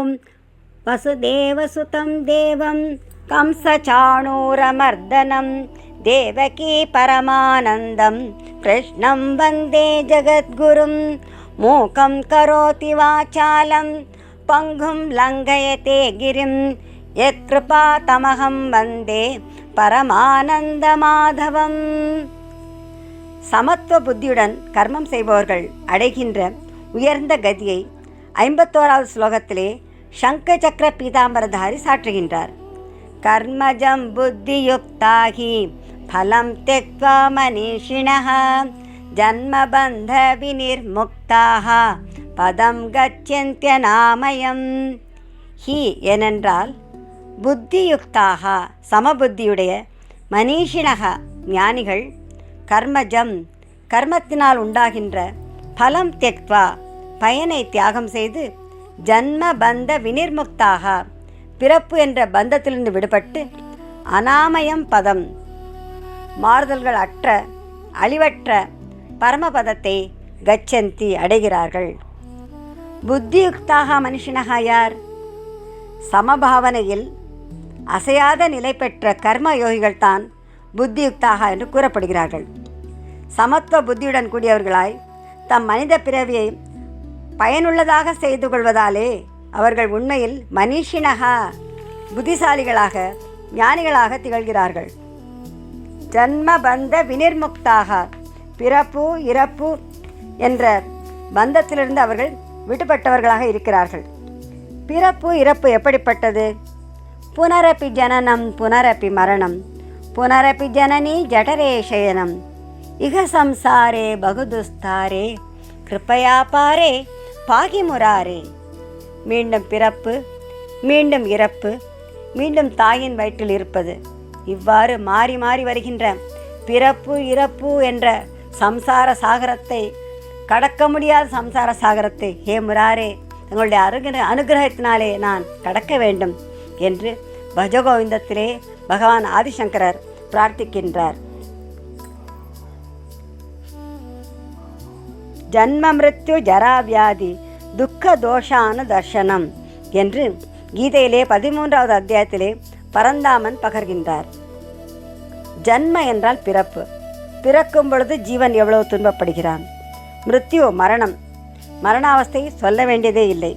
ॐ वसुदेवसुतं देवं कंसचाणूरमर्दनं देवकी परमानन्दं कृष्णं वन्दे जगद्गुरुं मूकं करोति वाचालं पङ्गुं लङ्घयते गिरिं यत्कृपातमहं वन्दे பரமானந்தமாதவம். சமத்துவ புத்தியுடன் கர்மம் செய்பவர்கள் அடைகின்ற உயர்ந்த கதியை 51வது ஸ்லோகத்திலே சங்க சக்கர பீதாம்பரதாரி சாற்றுகின்றார். கர்மஜம் புத்தியுக்தாகி பலம் தெக்வா மனிஷிணஹ ஜன்மபந்த விநிர்முக்தாக பதம் கச்சந்தியநாமயம். ஹி ஏனென்றால் புத்தியுக்தாக சமபுத்தியுடைய மனிஷிணக ஞானிகள் கர்மஜம் கர்மத்தினால் உண்டாகின்ற பலம் தெக்வா பயனை தியாகம் செய்து ஜன்ம பந்த விநிர்முக்தாக பிறப்பு என்ற பந்தத்திலிருந்து விடுபட்டு அநாமயம் பதம் மாறுதல்கள் அற்ற அழிவற்ற பரமபதத்தை கச்சந்தி அடைகிறார்கள். புத்தியுக்தாக மனுஷனகா யார்? சமபாவனையில் அசையாத நிலை பெற்ற கர்ம யோகிகள் தான் புத்தியுக்தாக என்று கூறப்படுகிறார்கள். சமத்துவ புத்தியுடன் கூடியவர்களாய் தம் மனித பிறவியை பயனுள்ளதாக செய்து கொள்வதாலே அவர்கள் உண்மையில் மனிஷினகா புத்திசாலிகளாக ஞானிகளாக திகழ்கிறார்கள். ஜன்ம பந்த விநிர்முக்தாக பிறப்பு இறப்பு என்ற பந்தத்திலிருந்து அவர்கள் விடுபட்டவர்களாக இருக்கிறார்கள். பிறப்பு இறப்பு எப்படிப்பட்டது? புனரப்பி ஜனனம் புனரப்பி மரணம் புனரப்பி ஜனனி ஜடரே சயனம் இக சம்சாரே பகுதுஸ்தாரே கிருப்பயா பாரே பாகிமுராரே. மீண்டும் பிறப்பு, மீண்டும் இறப்பு, மீண்டும் தாயின் வயிற்றில் இருப்பது, இவ்வாறு மாறி மாறி வருகின்ற பிறப்பு இறப்பு என்ற சம்சார சாகரத்தை, கடக்க முடியாத சம்சார சாகரத்தை ஹே முராரே தங்களுடைய அனுகிரகத்தினாலே நான் கடக்க வேண்டும் என்று பஜகோவிந்தத்திலே பகவான் ஆதிசங்கரர் பிரார்த்திக்கின்றார். ஜன்ம மிருத்யு ஜராவியாதி துக்க தோஷான தர்சனம் என்று கீதையிலே 13வது அத்தியாயத்திலே பரந்தாமன் பகர்கின்றார். ஜன்ம என்றால் பிறப்பு. பிறக்கும் பொழுது ஜீவன் எவ்வளவு துன்பப்படுகிறான். மிருத்யு மரணம், மரணாவஸ்தை சொல்ல வேண்டியதே இல்லை.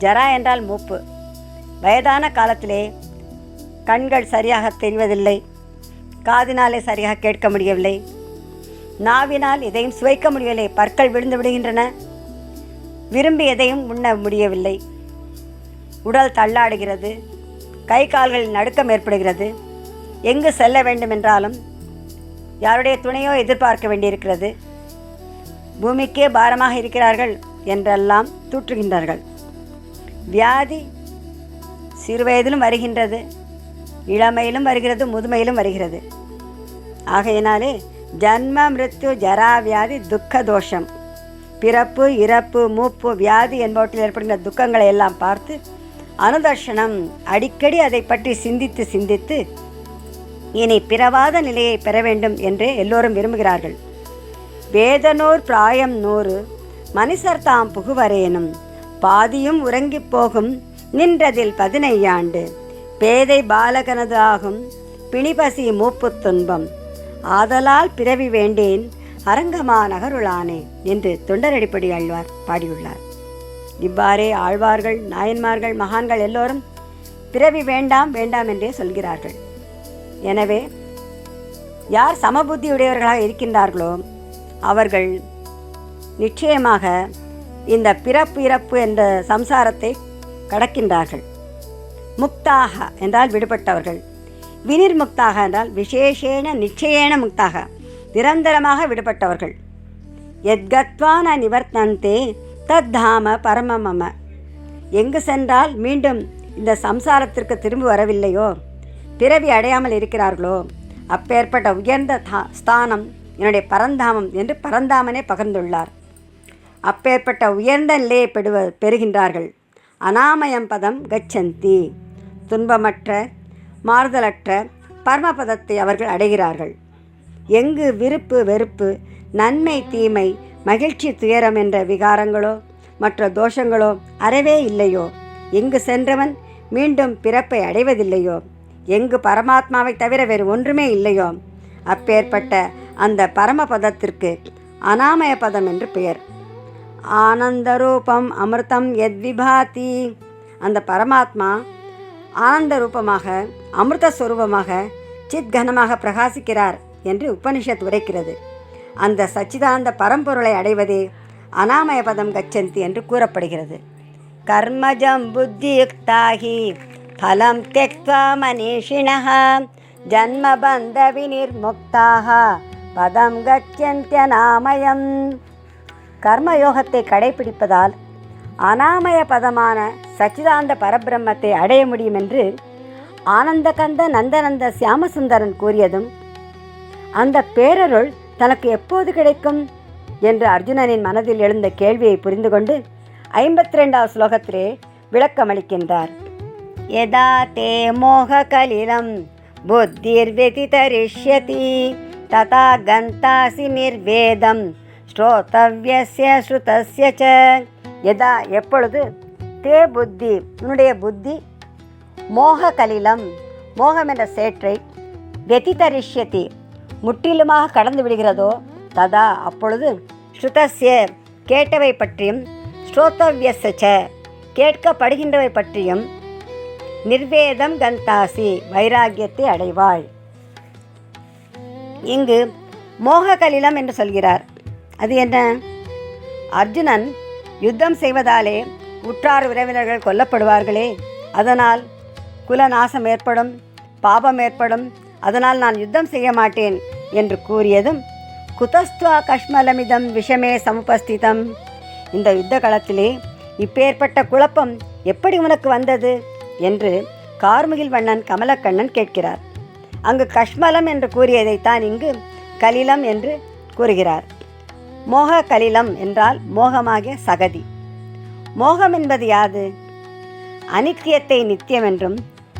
ஜரா என்றால் மூப்பு. வயதான காலத்திலே கண்கள் சரியாக தெரிவதில்லை, காதினாலே சரியாக கேட்க முடியவில்லை, நாவினால் எதையும் சுவைக்க முடியவில்லை, பற்கள் விழுந்து விடுகின்றன, விரும்பி எதையும் உண்ண முடியவில்லை, உடல் தள்ளாடுகிறது, கை கால்களில் நடுக்கம் ஏற்படுகிறது, எங்கு செல்ல வேண்டும் என்றாலும் யாருடைய துணையோ எதிர்பார்க்க வேண்டியிருக்கிறது, பூமிக்கே பாரமாக இருக்கிறார்கள் என்றெல்லாம் தூற்றுகின்றார்கள். வியாதி சிறுவயதிலும் வருகின்றது, இளமையிலும் வருகிறது, முதுமையிலும் வருகிறது. ஆகையினாலே ஜன்ம மிருத்யு ஜரா வியாதி துக்க தோஷம், பிறப்பு இறப்பு மூப்பு வியாதி என்பவற்றில் ஏற்படுகின்ற துக்கங்களை எல்லாம் பார்த்து அனுதர்ஷனம் அடிக்கடி அதை பற்றி சிந்தித்து சிந்தித்து இனி பிறவாத நிலையை பெற வேண்டும் என்று எல்லோரும் விரும்புகிறார்கள். வேதனோர் பிராயம் 100 மனுஷர் தாம் புகுவரேனும் பாதியும் உறங்கிப் போகும் நின்றதில் 15 ஆண்டு பேதை பாலகனது ஆகும் பிணிபசி மூப்பு துன்பம் ஆதலால் பிறவி வேண்டேன் அரங்கமா நகருளானே என்று தொண்டரடிப்படி ஆழ்வார் பாடியுள்ளார். இவ்வாறே ஆழ்வார்கள், நாயன்மார்கள், மகான்கள் எல்லோரும் பிறவி வேண்டாம் வேண்டாம் என்றே சொல்கிறார்கள். எனவே யார் சமபுத்தியுடையவர்களாக இருக்கின்றார்களோ அவர்கள் நிச்சயமாக இந்த பிறப்பு இறப்பு என்ற சம்சாரத்தை கடக்கின்றார்கள். முக்தாக என்றால் விடுபட்டவர்கள், வினிர்முக்தாக என்றால் விசேஷேன நிச்சயேன முக்தாக நிரந்தரமாக விடுபட்டவர்கள். எத்கத்வான நிவர்த்தந்தே தத்தாம பரமமம. எங்கு சென்றால் மீண்டும் இந்த சம்சாரத்திற்கு திரும்பி வரவில்லையோ, பிறவி அடையாமல் இருக்கிறார்களோ, அப்பேற்பட்ட உயர்ந்த ஸ்தானம் என்னுடைய பரந்தாமம் என்று பரந்தாமனே பகிர்ந்துள்ளார். அப்பேற்பட்ட உயர்ந்த நிலையை பெறுகின்றார்கள். அநாமயம் பதம் கச்சந்தி. துன்பமற்ற மாறுதலற்ற பரமபதத்தை அவர்கள் அடைகிறார்கள். எங்கு விருப்பு வெறுப்பு, நன்மை தீமை, மகிழ்ச்சி துயரம் என்ற விகாரங்களோ மற்ற தோஷங்களோ அறவே இல்லையோ, எங்கு சென்றவன் மீண்டும் பிறப்பை அடைவதில்லையோ, எங்கு பரமாத்மாவை தவிர வேறு ஒன்றுமே இல்லையோ, அப்பேற்பட்ட அந்த பரமபதத்திற்கு அனாமய பதம் என்று பெயர். ஆனந்த ரூபம் அமிர்தம் எத்விபாதி, அந்த பரமாத்மா ஆனந்த ரூபமாக, அமிர்த ஸ்வரூபமாக, சித்கனமாக பிரகாசிக்கிறார் என்று உபனிஷத் உரைக்கிறது. அந்த சச்சிதானந்த பரம்பொருளை அடைவதே அனாமய பதம் கச்சந்தி என்று கூறப்படுகிறது. கர்மஜம் புத்தியுக்தாகி பலம் த்யக்த்வா மனிஷிணஹ ஜன்மபந்த விநிர்முக்தாக பதம் கச்சந்த்யநாமயம். கர்மயோகத்தை கடைபிடிப்பதால் அனாமய பதமான சச்சிதானந்த பரபிரம்மத்தை அடைய முடியும் என்று ஆனந்தகந்த நந்தநந்த சியாமசுந்தரன் கூறியதும், அந்த பேரருள் தனக்கு எப்போது கிடைக்கும் என்று அர்ஜுனனின் மனதில் எழுந்த கேள்வியை புரிந்து கொண்டு 52வது ஸ்லோகத்திலே விளக்கமளிக்கின்றார். யதா தே மோக கலிலம் புத்திர் வெதிதரிஷ்யதி ததா கந்தாசி நிர்வேதம் ஸ்ரோதவ்யஸ்ய ஸ்ருதஸ்ய ச. யதா எப்பொழுது, தே புத்தி உன்னுடைய புத்தி, மோக கலிலம் மோகம் என்ற சேற்றை, வெதிதரிஷ்யதி முற்றிலுமாக கடந்து விடுகிறதோ, ததா அப்பொழுது, ஸ்ருதஸ்ய கேட்டவை பற்றியும், ஸ்ரோதவ்யஸ்ய கேட்கப்படுகின்றவை பற்றியும், நிர்வேதம் கந்தாசி வைராகியத்தை அடைவாய். இங்கு மோக கலிலம் என்று சொல்கிறார். அது என்ன? அர்ஜுனன் யுத்தம் செய்வதாலே உற்றார் உறவினர்கள் கொல்லப்படுவார்களே, அதனால் குலநாசம் ஏற்படும், பாபம் ஏற்படும், அதனால் நான் யுத்தம் செய்ய மாட்டேன் என்று கூறியதும், குதஸ்துவா கஷ்மலமிதம் விஷமே சமுபஸ்திதம், இந்த யுத்த களத்திலே இப்பேற்பட்ட குழப்பம் எப்படி உனக்கு வந்தது என்று கார்முகில் வண்ணன் கமலக்கண்ணன் கேட்கிறார். அங்கு கஷ்மலம் என்று கூறியதைத்தான் இங்கு கலிலம் என்று கூறுகிறார். மோக கலிலம் என்றால் மோகமாகிய சகதி. மோகம் என்பது யாது? அனித்தியத்தை நித்தியம் என்றும்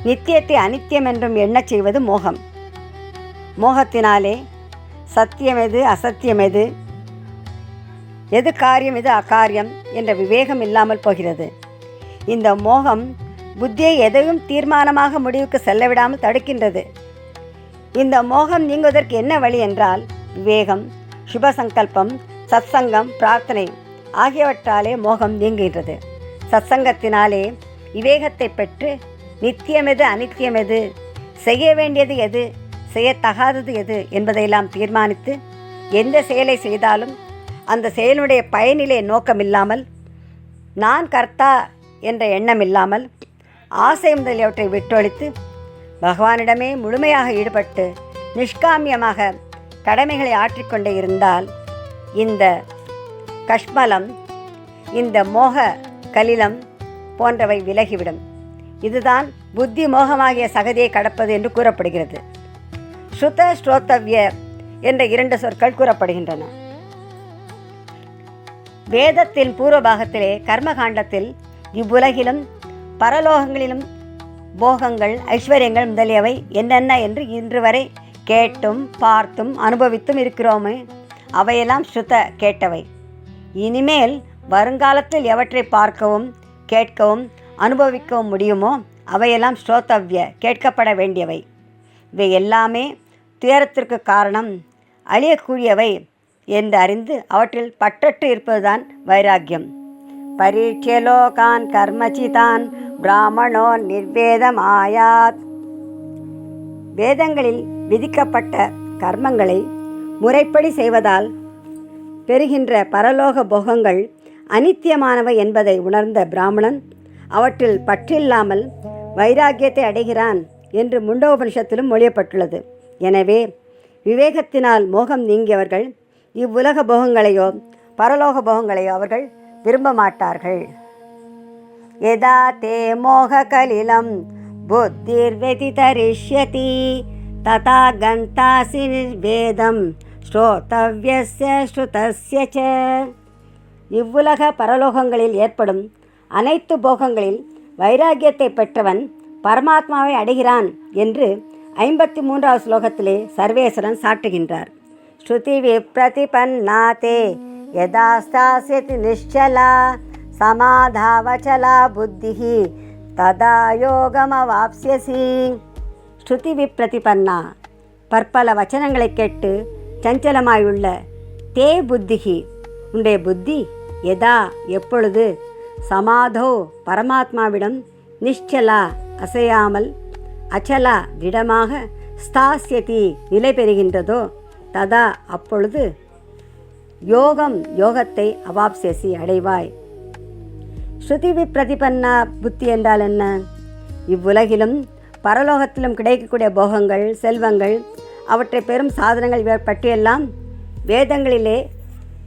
நித்தியத்தை அனித்தியம் என்றும் எண்ணச் செய்வது மோகம். மோகத்தினாலே சத்தியம் எது, அசத்தியம் எது, எது காரியம் எது அகாரியம் என்ற விவேகம் இல்லாமல் போகிறது. இந்த மோகம் புத்தியை எதையும் தீர்மானமாக முடிவுக்கு செல்ல விடாமல் தடுக்கின்றது. இந்த மோகம் நீங்குவதற்கு என்ன வழி என்றால், விவேகம், சுபசங்கல்பம், சத்சங்கம், பிரார்த்தனை ஆகியவற்றாலே மோகம் நீங்குகின்றது. சத்சங்கத்தினாலே விவேகத்தை பெற்று நித்தியமெது அனித்தியமெது, செய்ய வேண்டியது எது, செய்யத்தகாதது எது என்பதையெல்லாம் தீர்மானித்து எந்த செயலை செய்தாலும் அந்த செயலுடைய பயனிலே நோக்கமில்லாமல், நான் கர்த்தா என்ற எண்ணம் இல்லாமல், ஆசை முதலியவற்றை விட்டொழித்து பகவானிடமே முழுமையாக ஈடுபட்டு நிஷ்காமியமாக கடமைகளை ஆற்றிக்கொண்டே இருந்தால் இந்த கஷ்மலம், இந்த மோக கலிலம் போன்றவை விலகிவிடும். இதுதான் புத்தி மோகமாகிய சகதியை கடப்பது என்று கூறப்படுகிறது. ஸ்ருத ஸ்ரோத்தவ்ய என்ற 2 சொற்கள் கூறப்படுகின்றன. வேதத்தின் பூர்வபாகத்திலே கர்மகாண்டத்தில் இவ்வுலகிலும் பரலோகங்களிலும் போகங்கள், ஐஸ்வர்யங்கள் முதலியவை என்னென்ன என்று இன்று வரை கேட்டும் பார்த்தும் அனுபவித்தும் இருக்கிறோமே, அவையெல்லாம் ஸ்ருத கேட்டவை. இனிமேல் வருங்காலத்தில் எவற்றை பார்க்கவும் கேட்கவும் அனுபவிக்கவும் முடியுமோ அவையெல்லாம் ஸ்ரோத்தவ்ய கேட்கப்பட வேண்டியவை. இவை எல்லாமே துயரத்திற்கு காரணம், அழியக்கூடியவை என்று அறிந்து அவற்றில் பற்றற்று இருப்பதுதான் வைராக்கியம். பரீட்சலோகான் கர்மச்சிதான் பிராமணோ நிர்வேதமாயாத். வேதங்களில் விதிக்கப்பட்ட கர்மங்களை முறைப்படி செய்வதால் பெறுகின்ற பரலோக போகங்கள் அனித்தியமானவை என்பதை உணர்ந்த பிராமணன் அவற்றில் பற்றில்லாமல் வைராக்கியத்தை அடைகிறான் என்று முண்டோபனிஷத்திலும் மொழியப்பட்டுள்ளது. எனவே விவேகத்தினால் மோகம் நீங்கியவர்கள் இவ்வுலக போகங்களையோ பரலோக போகங்களையோ அவர்கள் விரும்ப மாட்டார்கள். யதா தே மோக கலிலம் புத்திர் வெதிதரிஷ்யதி ததா கந்தாசி நிர்வேதம் ஸ்ரோதவ்யஸ்ய ஸ்ருதஸ்ய ச. இவ்வுலக பரலோகங்களில் ஏற்படும் அனைத்து போகங்களில் வைராக்கியத்தை பெற்றவன் பரமாத்மாவை அடைகிறான் என்று 53வது ஸ்லோகத்திலே சர்வேஸ்வரன் சாட்டுகின்றார். ஸ்ருதி விப்ரதிபன்னாதே யதா ஸ்தாஸ்யதி நிಶ್ಚலா சமாதாவச்சலா புத்திஹி ததா யோகமவாப்ஸ்யசி. ஸ்ருதி விப்ரதிபன்னா, பற்பல வச்சனங்களை கேட்டு சஞ்சலமாயுள்ள தே புத்திஹி, உன்னுடைய புத்தி எதா எப்பொழுது சமாதோ பரமாத்மாவிடம் நிஷ்சலா அசையாமல் அச்சலா திடமாக ஸ்தாஸ்யதி நிலை பெறுகின்றதோ ததா அப்பொழுது யோகத்தை அவாப்ஸ்யசி அடைவாய். ஸ்ருதி விப்ரதிபன்னா புத்தி என்றால் என்ன? இவ்வுலகிலும் பரலோகத்திலும் கிடைக்கக்கூடிய போகங்கள், செல்வங்கள், அவற்றை பெறும் சாதனங்கள் பற்றியெல்லாம் வேதங்களிலே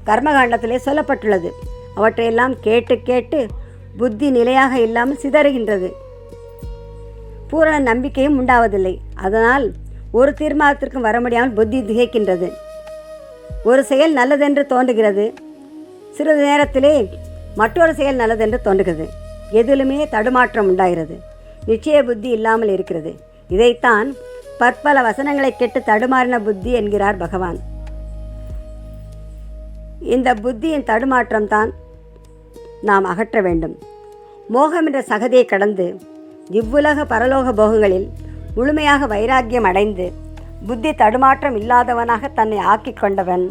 கர்மகாண்டத்திலே சொல்லப்பட்டுள்ளது. அவற்றையெல்லாம் கேட்டு கேட்டு புத்தி நிலையாக இல்லாமல் சிதறுகின்றது. பூரண நம்பிக்கையும் உண்டாவதில்லை. அதனால் ஒரு தீர்மானத்திற்கும் வர முடியாமல் புத்தி திகைக்கின்றது. ஒரு செயல் நல்லதென்று தோன்றுகிறது, சிறிது நேரத்திலே மற்றொரு செயல் நல்லதென்று தோன்றுகிறது. எதிலுமே தடுமாற்றம் உண்டாகிறது. நிச்சய புத்தி இல்லாமல் இருக்கிறது. இதைத்தான் பற்பல வசனங்களை கேட்டு தடுமாறின புத்தி என்கிறார் பகவான். இந்த புத்தியின் தடுமாற்றம் தான் நாம் அகற்ற வேண்டும். மோகம் என்ற சகதியை கடந்து இவ்வுலக பரலோக போகங்களில் முழுமையாக வைராக்கியம் அடைந்து புத்தி தடுமாற்றம் இல்லாதவனாக தன்னை ஆக்கிக் கொண்டவன்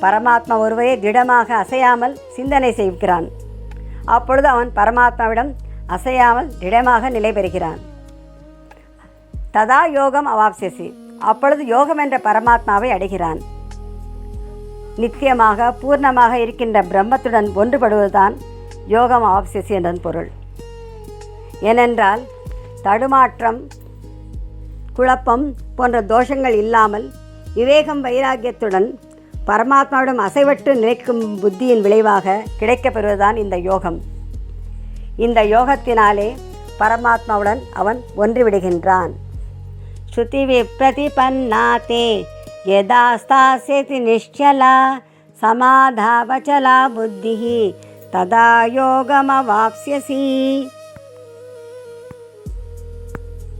பரமாத்மா ஒருவரே திடமாக அசையாமல் சிந்தனை செய்கிறான். அப்பொழுது அவன் பரமாத்மாவிடம் அசையாமல் திடமாக நிலை பெறுகிறான். ததா யோகம் அவாப்ஸ்யசி, அப்பொழுது யோகம் என்ற பரமாத்மாவை அடைகிறான். நித்தியமாக பூர்ணமாக இருக்கின்ற பிரம்மத்துடன் ஒன்றுபடுவதுதான் யோகம் அவாப்ஸ்யசி என்றன் பொருள். ஏனென்றால் தடுமாற்றம், குழப்பம் போன்ற தோஷங்கள் இல்லாமல் விவேகம் வைராக்கியத்துடன் பரமாத்மாவிடம் அசைவற்று நிலைக்கும் புத்தியின் விளைவாக கிடைக்கப்பெறுவதுதான் இந்த யோகம். இந்த யோகத்தினாலே பரமாத்மாவுடன் அவன் ஒன்றிவிடுகின்றான். ஸ்ருதி விப்ரதிபன்னாதே யதா ஸ்தாஸ்யதி நிஷ்சலா சமாதாவச்சலா புத்திஹி ததா யோகமவாப்ஸ்யசி.